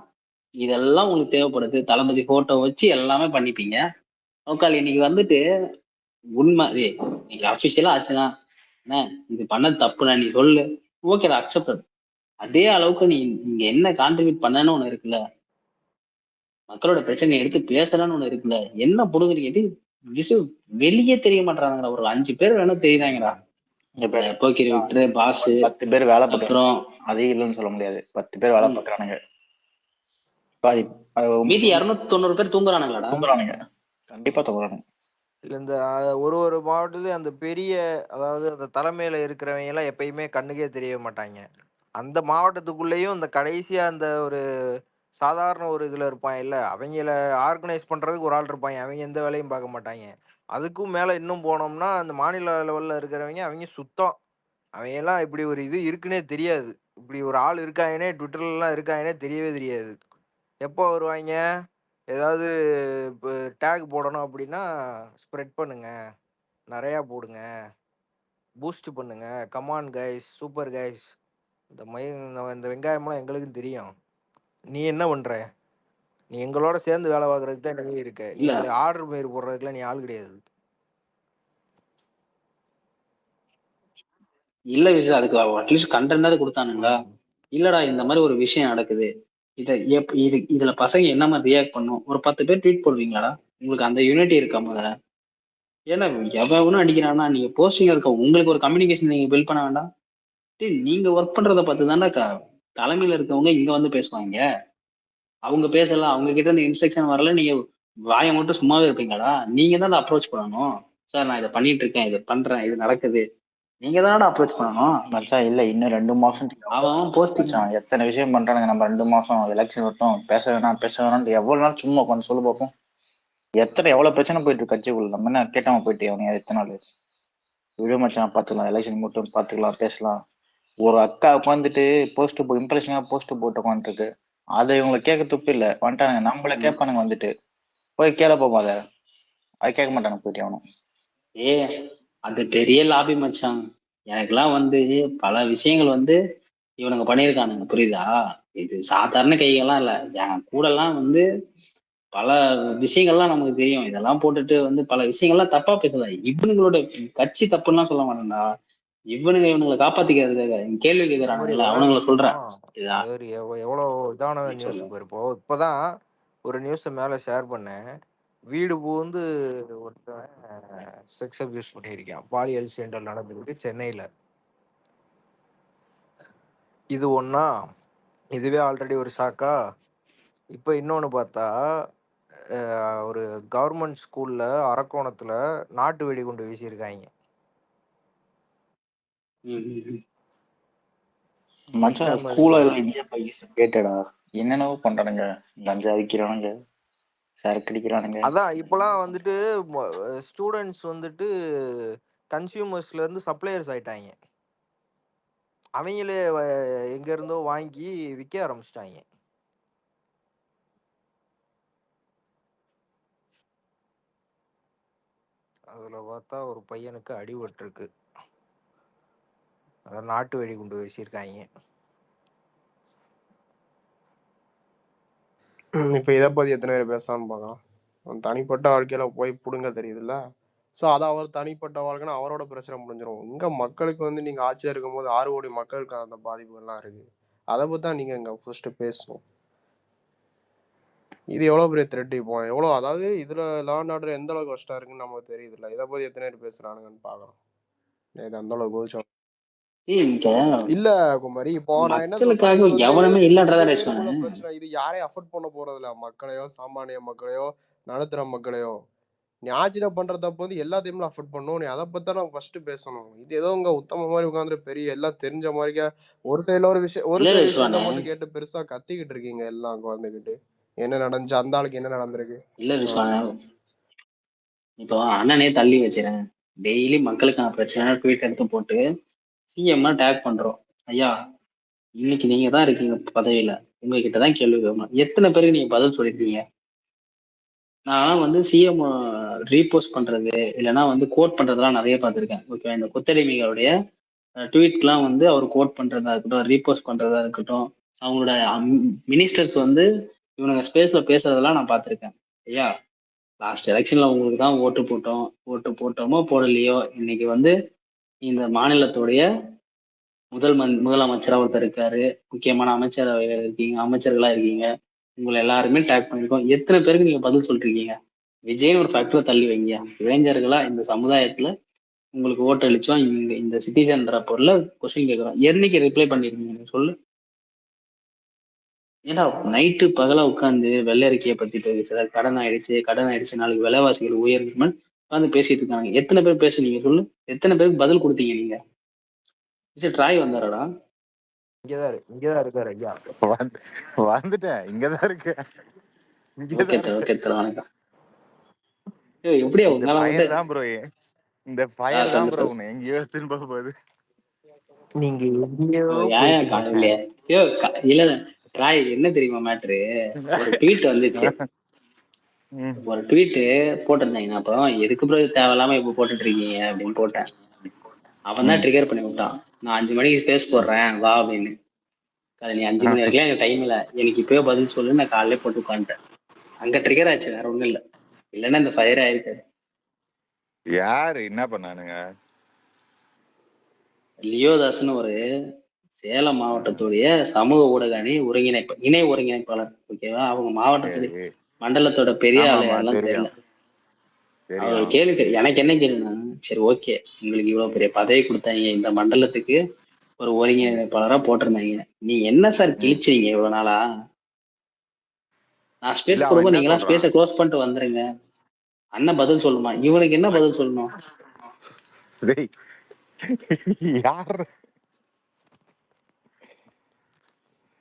Speaker 1: இதெல்லாம் உங்களுக்கு தேவைப்படுது. தளபதி போட்டோ வச்சு எல்லாமே பண்ணிப்பீங்க. ஒக்காளி இன்னைக்கு வந்துட்டு உண்மை இன்னைக்கு அபிஷியலா ஆச்சுன்னா என்ன இது பண்ணது தப்புண்ணா நீ சொல்லு. ஓகேடா அக்செப்டட். அதே அளவுக்கு நீ இங்க என்ன கான்ட்ரிபியூட் பண்ணன்னு ஒண்ணு இருக்குல்ல. மக்களோட பிரச்சனையை எடுத்து பேசலாம்னு ஒண்ணு இருக்குல்ல. என்ன புடுங்குறீங்க? டேய், விசு வெளியே தெரிய மாட்டாங்கடா. ஒரு 5 பேர் வேணும் தெரியுறாங்கடா.
Speaker 5: இங்க
Speaker 1: இந்த
Speaker 5: பேரு
Speaker 1: போக்கிரி விக்டர், பாஸ்,
Speaker 5: 10 பேர் வேலை பார்க்கறாங்க.
Speaker 1: அப்புறம்
Speaker 5: அதே இல்லைன்னு சொல்ல முடியாது. 10 பேர் வேலை பார்க்கறானுங்க. பாதி
Speaker 1: மீதி 290 பேர் தூங்குறானுங்களாடா.
Speaker 5: தூங்குறானுங்க. கண்டிப்பா தூங்குறானுங்க.
Speaker 3: இல்ல இந்த ஒரு ஒரு மாவட்டத்துலயும் அந்த பெரிய, அதாவது அந்த தலைமையில இருக்கிறவங்க எல்லாம் எப்பயுமே கண்ணுக்கே தெரிய மாட்டாங்க. அந்த மாவட்டத்துக்குள்ளேயும் இந்த கடைசியா அந்த ஒரு சாதாரண ஒரு இதுல இருப்பான் இல்ல, அவங்கள ஆர்கனைஸ் பண்றதுக்கு ஒரு ஆள் இருப்பாங்க. அவங்க எந்த வேலையும் பார்க்க மாட்டாங்க. அதுக்கும் மேல இன்னும் போனோம்னா அந்த மாநில லெவல்ல இருக்கிறவங்க அவங்க சுத்தம். அவங்க எல்லாம் இப்படி ஒரு இது இருக்குன்னே தெரியாது. இப்படி ஒரு ஆள் இருக்காங்கன்னே ட்விட்டர்ல எல்லாம் இருக்காங்கன்னே தெரியவே தெரியாது. எப்போ வருவாங்க? ஏதாவது இப்போ டேக் போடணும் அப்படின்னா ஸ்ப்ரெட் பண்ணுங்க, நிறையா போடுங்க, பூஸ்ட் பண்ணுங்க, கமான் கைஸ், சூப்பர் கைஸ். இந்த வெங்காயம்லாம் எங்களுக்கும் தெரியும். நீ என்ன பண்ற? நீ எங்களோட சேர்ந்து வேலை பார்க்கறதுக்கு தான் நீ இருக்க. நீ
Speaker 1: இல்ல
Speaker 3: எங்களுக்கு ஆர்டர் பயிர் போடுறதுக்குலாம் நீ ஆள் கிடையாது.
Speaker 1: இல்ல விசு அதுக்கு அட்லீஸ்ட் கண்டென்ட் கொடுத்தானுங்களா?
Speaker 3: ம்.
Speaker 1: இல்லடா இந்த மாதிரி ஒரு விஷயம் நடக்குது. இதுல பசங்க என்ன மாதிரி ரியாக்ட் பண்ணும்? ஒரு 10 பேர் ட்வீட் போடுவீங்களாடா? உங்களுக்கு அந்த யூனிட்டி இருக்கா முதல்ல? ஏன்னா எவனும் அடிக்கிறான்னா நீங்க போஸ்டிங் இருக்க உங்களுக்கு ஒரு கம்யூனிகேஷன் நீங்க பில்ட் பண்ண வேண்டாம். டேய், நீங்க ஒர்க் பண்றத பார்த்து தானே தலைமையில இருக்கவங்க இங்க வந்து பேசுவாங்க. அவங்க பேசலாம், அவங்க கிட்ட இருந்து இன்ஸ்ட்ரக்ஷன் வரல. நீங்க வாயை மட்டும் சும்மாவே இருப்பீங்களா? நீங்க தான் அப்ரோச் பண்ணணும். சார் நான் இதை பண்ணிட்டு இருக்கேன், இதை பண்றேன், இது நடக்குது. நீங்க தானடா அப்ரோச் பண்ணணும்.
Speaker 5: மச்சான் இல்ல இன்னும் 2 மாசத்துக்கு
Speaker 1: அவன் போஸ்டிங்
Speaker 5: மச்சான் எத்தனை விஷயம் பண்றானுங்க. நம்ம 2 மாசம் எலெக்ஷன் வரட்டும் பேச வேணாம் எவ்வளவு நாள் சும்மா உட்காந்து சொல்லு பார்ப்போம். எவ்வளவு பிரச்சனை போயிட்டு இருக்கு கட்சிக்குள்ள. நம்ம என்ன கேட்டாம போயிட்டு அவனுங்க எத்தனை நாள் விடு மச்சான், பாத்துக்கலாம், எலெக்ஷன் மட்டும் பாத்துக்கலாம், பேசலாம். ஒரு அக்கா உட்காந்துட்டு போஸ்ட் இம்ப்ரெஷனா போஸ்ட் போட்டு உட்காந்துருக்கு. அதை இவங்களை கேட்க துப்பு இல்ல வந்துட்டானுங்க. நம்மள கேட்பானுங்க வந்துட்டு போய் கேள போகாத. அது கேட்க மாட்டானுங்க போயிட்டு அவனும்.
Speaker 1: ஏ அது பெரிய லாபி மச்சான். எனக்கெல்லாம் வந்து பல விஷயங்கள் வந்து இவனுங்க பண்ணியிருக்கானுங்க, புரியுதா? இது சாதாரண கைகள்லாம் இல்ல. என் கூட எல்லாம் வந்து பல விஷயங்கள்லாம் நமக்கு தெரியும். இதெல்லாம் போட்டுட்டு வந்து பல விஷயங்கள்லாம் தப்பா பேசல. இவனுங்களோட கட்சி தப்புன்னா சொல்ல மாட்டேன்டா. இவனுங்களை காப்பாத்திக்கிறதுக்காக கேள்வி
Speaker 3: இந்த மாதிரி
Speaker 1: கேட்கறானுங்கல்ல,
Speaker 3: ஒரே
Speaker 1: அவனுங்களை
Speaker 3: விஷயம்
Speaker 1: சொல்றேன். இதா
Speaker 3: வேறு எவ்வளோ இதான
Speaker 1: நீ
Speaker 3: நியூஸ்
Speaker 1: சொல்லு.
Speaker 3: இப்போ இப்போதான் ஒரு நியூஸை மேலே ஷேர் பண்ணேன். வீடு புகுந்து ஒருத்தன் செக்ஸ் அபியூஸ் பண்ணியிருக்கான். பாலியல் சீண்டல் நடந்திருக்கு சென்னையில். இது ஒன்றா, இதுவே ஆல்ரெடி ஒரு ஷாக்கா. இப்போ இன்னொன்று பார்த்தா ஒரு கவர்மெண்ட் ஸ்கூல்ல அரக்கோணத்துல நாட்டு வெடிகுண்டு வீசியிருக்காங்க.
Speaker 5: மச்சான்
Speaker 3: எக்ஸாம்
Speaker 5: ஸ்கூல்ல
Speaker 3: எழுதி
Speaker 5: எல்லாம் இந்தியா பாகிஸ்தான் கேட்டடா. என்னென்னவோ பண்றானுங்க, கஞ்சா விக்கிறானுங்க, சரக்கு அடிக்கிறானுங்க.
Speaker 3: அதான் இப்பெல்லாம் வந்துட்டு ஸ்டூடெண்ட்ஸ் வந்துட்டு கன்சியூமர்ஸ்ல இருந்து சப்ளையர்ஸ் ஆயிட்டாங்க. அவங்களே எங்க இருந்தோ வாங்கி விற்க ஆரம்பிச்சிட்டாங்க. அதுல பார்த்தா ஒரு பையனுக்கு அடிபட்டிருக்கு. அதான் நாட்டு வெடிகுண்டு வீசியிருக்காங்க.
Speaker 6: இப்போ இதை பற்றி எத்தனை பேர் பேசலான்னு பார்க்கலாம். தனிப்பட்ட வாழ்க்கையில் போய் பிடுங்க தெரியுதுல்ல. ஸோ அதை அவர் தனிப்பட்ட வாழ்க்கைன்னா அவரோட பிரச்சனை முடிஞ்சிடும். இங்கே மக்களுக்கு வந்து நீங்கள் ஆட்சியாக இருக்கும்போது 6 கோடி மக்களுக்கு அந்த பாதிப்புகள்லாம் இருக்குது. அதை பற்றி தான் நீங்கள் இங்கே ஃபர்ஸ்ட்டு பேசணும். இது எவ்வளோ பெரிய த்ரெட் இப்போ எவ்வளோ, அதாவது இதில் லா அண்ட் ஆர்டர் எந்த அளவுக்கு கஷ்டம் இருக்குன்னு நமக்கு தெரியுதுல்ல. இதை பற்றி எத்தனை பேர் பேசுகிறானுங்கன்னு பார்க்கலாம். இது அந்த அளவுக்கு கோச்சம் இல்ல குமாரி. இப்போ நான் என்ன சொல்றேன், இது வந்து 2 பேருக்குள்ள பிரச்சனை. இது யாரையும் அஃபோர்ட் பண்ண போறது இல்ல, மக்களையோ சாமானிய மக்களையோ நடுத்தர மக்களையோ. நீ ஆட்சியில பண்ற தப்பு வந்து எல்லாத்தையுமே அஃபோர்ட் பண்ணும். நீ அதை பத்தி தான் ஃபர்ஸ்ட் பேசணும். இது ஏதோ உங்க உத்தம மாதிரி உட்காந்து பெரிய எல்லாம் தெரிஞ்ச மாதிரிக்கா ஒரு சைடுல ஒரு விஷயத்த மட்டும் கேட்டு பெருசா கத்திக்கிட்டு இருக்கீங்க எல்லாம் குழந்தைகிட்டு. என்ன நடந்துச்சு, அந்த ஆளுக்கு என்ன நடந்திருக்கு.
Speaker 1: இல்ல இப்போ அண்ணனே தள்ளி வச்சிருக்கேன். டெய்லி மக்களுக்கான பிரச்சனை ட்வீட் எடுத்து போட்டு சிஎம் டேக் பண்றோம். ஐயா இன்னைக்கு நீங்க தான் இருக்கீங்க பதவியில, உங்ககிட்ட தான் கேள்வி கேட்கணும். எத்தனை பேருக்கு நீங்க பதில் சொல்லிருக்கீங்க? நான் வந்து சிஎம் ரீபோஸ்ட் பண்றது இல்லைன்னா வந்து கோட் பண்றதெல்லாம் நிறைய பார்த்துருக்கேன். ஓகே, இந்த கொத்தடிமைகளுடைய ட்வீட்லாம் வந்து அவர் கோட் பண்றதா இருக்கட்டும், ரீபோஸ்ட் பண்றதா இருக்கட்டும், அவங்களோட மினிஸ்டர்ஸ் வந்து இவனுங்க ஸ்பேஸ்ல பேசுறதெல்லாம் நான் பார்த்துருக்கேன். ஐயா லாஸ்ட் எலெக்ஷன்ல உங்களுக்கு தான் ஓட்டு போட்டோமோ போடலையோ, இன்னைக்கு வந்து இந்த மாநிலத்துடைய முதலமைச்சரா ஒருத்தர் இருக்காரு, முக்கியமான அமைச்சர்களா இருக்கீங்க, உங்களை எல்லாருமே டேக் பண்ணிருக்கோம். எத்தனை பேருக்கு நீங்க பதில் சொல்லிருக்கீங்க? விஜய் ஒரு ஃபேக்டரை தள்ளி வைங்க, இளைஞர்களா இந்த சமுதாயத்துல உங்களுக்கு ஓட்டு அளிச்சோம், இந்த சிட்டிசன்ற பொருளை கொஸ்டின் கேட்கிறோம், என்னைக்கு ரிப்ளை பண்ணிருக்கீங்க சொல்லு. ஏன்னா நைட்டு பகலா உட்காந்து வெள்ளை அறிக்கையை பத்தி பேசுற, கடன் ஆயிடுச்சு நாளைக்கு விலைவாசிகள் உயர்வுன்னு உட்காந்து பேசிட்டு இருக்காங்க. எத்தனை பேர் பேசுனீங்க சொல்லு? எத்தனை பேருக்கு பதில் கொடுத்தீங்க நீங்க? ட்ராய் வந்தாரடா?
Speaker 3: இங்கதான் இருக்காரு ஐயா.
Speaker 7: வந்துட்டேன், இங்கதான் இருக்கேன்.
Speaker 1: வணக்கம். எப்படியா உங்களால
Speaker 7: ஃபயர் தான் ப்ரோ, இந்த ஃபயர் தான் ப்ரோ உன்னை எங்கேயோ திரும்ப போகுது.
Speaker 3: நீங்க எங்கேயோ
Speaker 1: ஏன் காணலையா? இல்ல ட்ராய் என்ன தெரியுமா மேட்ரு? ஒரு ட்வீட் வந்துச்சு, ஒரு ட்வீட் போட்டிருந்தாங்க. அப்புறம் எதுக்கு ப்ரோ தேவையில்லாம இப்ப போட்டுட்டு இருக்கீங்க அப்படின்னு போட்டேன். அவன் தான் ட்ரிகர் பண்ணி விட்டான். நான் 5 மணிக்கு ஸ்பேஸ் போடுறேன் வா அப்படின்னு. நீ 5 மணி வரைக்கும் எனக்கு டைம் இல்ல, எனக்கு இப்பவே பதில் சொல்லு, நான் காலையில போட்டு உட்காந்துட்டேன். அங்க ட்ரிகர் ஆச்சு, வேற ஒண்ணும் இல்ல. இல்லன்னா இந்த ஃபயர் ஆயிருக்காரு.
Speaker 7: யாரு என்ன பண்ணானுங்க?
Speaker 1: லியோதாஸ்னு ஒரு சேலம் மாவட்டத்துடைய சமூக ஊடக இணை ஒருங்கிணைப்பாளர். ஓகேவா? அவங்க மாவட்டத்துடைய மண்டலத்தோட பெரிய ஆளுலாம் தெரியல. அவர் கேள்வி எனக்கு என்ன கேள்வினா, சரி ஓகே உங்களுக்கு இவ்வளவு பெரிய பதவி கொடுத்தாங்க, இந்த மண்டலத்துக்கு ஒரு ஒருங்கிணைப்பாளரா போட்டிருந்தாங்க, நீ என்ன சார் கிழிச்சீங்க இவ்வளவு நாளா? நான் ஸ்பேஸ் போடும்போது நீங்களா ஸ்பேஸை க்ளோஸ் பண்ணிட்டு வந்துருங்க. அண்ணன் பதில் சொல்லுமா? இவனுக்கு என்ன பதில் சொல்லணும்?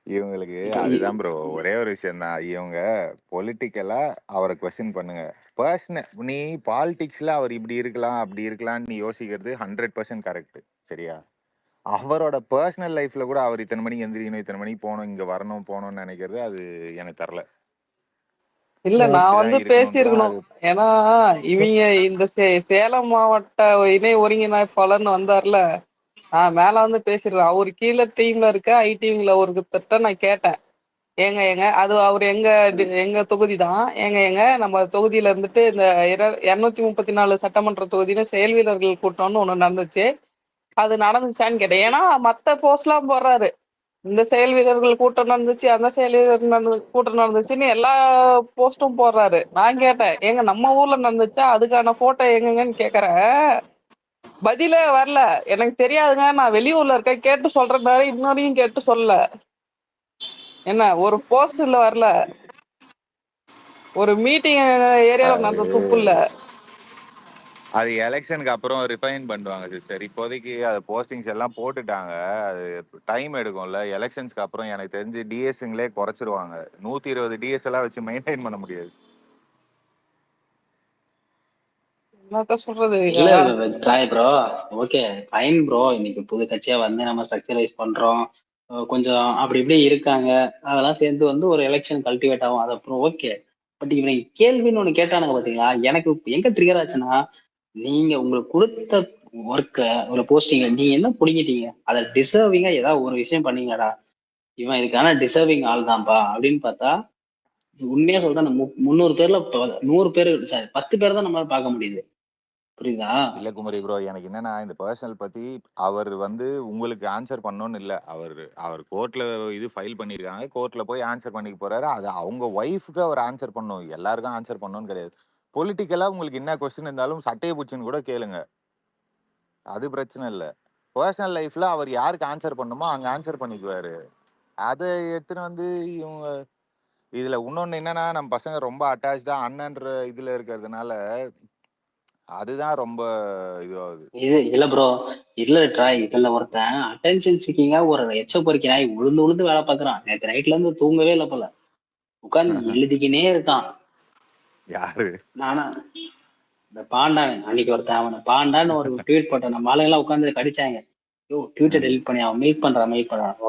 Speaker 7: இவங்களுக்கு அதுதான் ப்ரோ, ஒரே ஒரு விஷயம் தான். இவங்க பொலிட்டிக்கலா அவரை கொஸ்டின் பண்ணுங்க. பர்சனல் நீ பாலிடிக்ஸ்ல அவர் இப்படி இருக்கலாம் அப்படி இருக்கலாம்னு நீ யோசிக்கிறது 100% கரெக்ட், சரியா? அவரோட பர்சனல் லைஃப்ல கூட அவர் இத்தனை மணிக்கு எந்திரிக்கணும், இத்தனை மணிக்கு போகணும், இங்க வரணும் போகணும்னு நினைக்கிறது அது எனக்கு தரல.
Speaker 8: இல்ல நான் வந்து பேசியிருக்கணும். ஏன்னா இவங்க இந்த சேலம் மாவட்ட இணை ஒருங்கிணைப்பாளர்னு வந்தார்ல, நான் மேல வந்து பேசிருக்கேன். அவரு கீழே டீம்ல இருக்க ஐடிவிங்ல ஒருத்தட்ட நான் கேட்டேன், ஏங்க அது அவர் எங்க தொகுதி தான், ஏங்க நம்ம தொகுதியில இருந்துட்டு இந்த 234 சட்டமன்ற தொகுதியில செயல் வீரர்கள் கூட்டம்னு ஒண்ணு நடந்துச்சு, அது நடந்துச்சான்னு கேட்டேன். ஏன்னா மத்த போஸ்ட் எல்லாம் போடுறாரு, இந்த செயல் வீரர்கள் கூட்டம் நடந்துச்சு, அந்த செயல் வீரர் கூட்டம் நடந்துச்சுன்னு எல்லா போஸ்டும் போடுறாரு. நான் கேட்டேன், ஏங்க நம்ம ஊர்ல நடந்துச்சா, அதுக்கான போட்டோ எங்கன்னு கேக்குறேன். பதிலே வரல. எனக்கு தெரியாதுங்க, நான் வெளியூர்ல இருக்கேன், கேட்டு சொல்றேன். இன்னொரையும் கேட்டு சொல்லல. என்ன ஒரு போஸ்ட்ல வரல. ஒரு மீட்டிங் ஏரியால நடந்த துப்பு இல்ல.
Speaker 7: அது எலெக்ஷனுக்கு அப்புறம் ரிஃபைன் பண்ணுவாங்க சிஸ்டர். இப்போதைக்கு அது போஸ்டிங்ஸ் எல்லாம் போட்டுட்டாங்க. அது டைம் எடுக்கும்ல. எலெக்ஷன்ஸ்க்கு அப்புறம் எனக்கு தெரிஞ்சு டிஎஸ்ங்களே குறைச்சிருவாங்க. 120 டிஎஸ் எல்லாம் வச்சு மெயின்டைன் பண்ண முடியாது.
Speaker 8: என்னத்த சொல்றது?
Speaker 1: இல்ல try bro, okay fine bro. இன்னைக்கு புது கட்சியா வந்து நம்ம ஸ்ட்ரக்சரைஸ் பண்றோம், கொஞ்சம் அப்படி இப்படி இருக்காங்க, அதெல்லாம் சேர்ந்து வந்து ஒரு எலெக்ஷன் கல்டிவேட் ஆகும், அது அப்புறம் ஓகே. பட் இவனை கேள்வின்னு ஒண்ணு கேட்டானுங்க பாத்தீங்களா, எனக்கு எங்க ட்ரிகர் ஆச்சுன்னா, நீங்க உங்களுக்கு கொடுத்த ஒர்க்க ஒரு போஸ்டிங்க நீங்க என்ன புடிங்கிட்டீங்க, அதை டிசர்விங்கா ஏதாவது ஒரு விஷயம் பண்ணீங்கடா, இவன் இதுக்கான டிசர்விங் ஆள் தான்ப்பா அப்படின்னு பார்த்தா, உண்மையா சொல்றேன், அந்த 300 பேர்ல 100 பேர், சாரி 10 பேர் தான் நம்மளால பார்க்க முடியுது. புரியுதா?
Speaker 7: இல்ல குமரி ப்ரோ, எனக்கு என்னன்னா இந்த பர்சனல் பத்தி அவர் வந்து உங்களுக்கு ஆன்சர் பண்ணணும்னு இல்ல. அவர் கோர்ட்ல இது ஃபைல் பண்ணிருக்காங்க, கோர்ட்ல போய் ஆன்சர் பண்ணிக்க போறாரு. அது அவங்க ஒய்ஃப்க்கு அவர் ஆன்சர் பண்ணணும், எல்லாருக்கும் ஆன்சர் பண்ணணும்னு கிடையாது. பொலிட்டிக்கலா உங்களுக்கு என்ன கொஸ்டின் இருந்தாலும் சட்டையை பூச்சின்னு கூட கேளுங்க, அது பிரச்சனை இல்ல. பர்சனல் லைஃப்ல அவர் யாருக்கு ஆன்சர் பண்ணுமோ அங்க ஆன்சர் பண்ணிக்குவாரு. அதை எடுத்துன்னு வந்து இவங்க இதுல இன்னொன்னு என்னன்னா, நம்ம பசங்க ரொம்ப அட்டாச்சா அண்ணன்ற இதுல இருக்கிறதுனால அதுதான் ரொம்ப இதுவாகுது.
Speaker 1: இது இல்ல ப்ரோ, இல்ல ட்ராய், இதுல ஒருத்தன் அட்டென்ஷன் சீக்கிங்கா ஒரு எச்ச பொறுக்கி நாய் உழுந்து உழுந்து வேலை பார்க்கறான். நேற்று நைட்ல இருந்து தூங்கவே இல்லை போல, உட்கார்ந்து எழுதிக்கினே இருக்கான்.
Speaker 7: யாரு?
Speaker 1: நானா இந்த பாண்டான் அன்னைக்கு ஒருத்தன், அவனை பாண்டான்னு ஒரு ட்வீட் போட்டான், நம்ம ஆளுங்கெல்லாம் உட்காந்து கடிச்சாங்க. யோ ட்வீட்டை டெலிட் பண்ணி அவன் மெயில் பண்றான்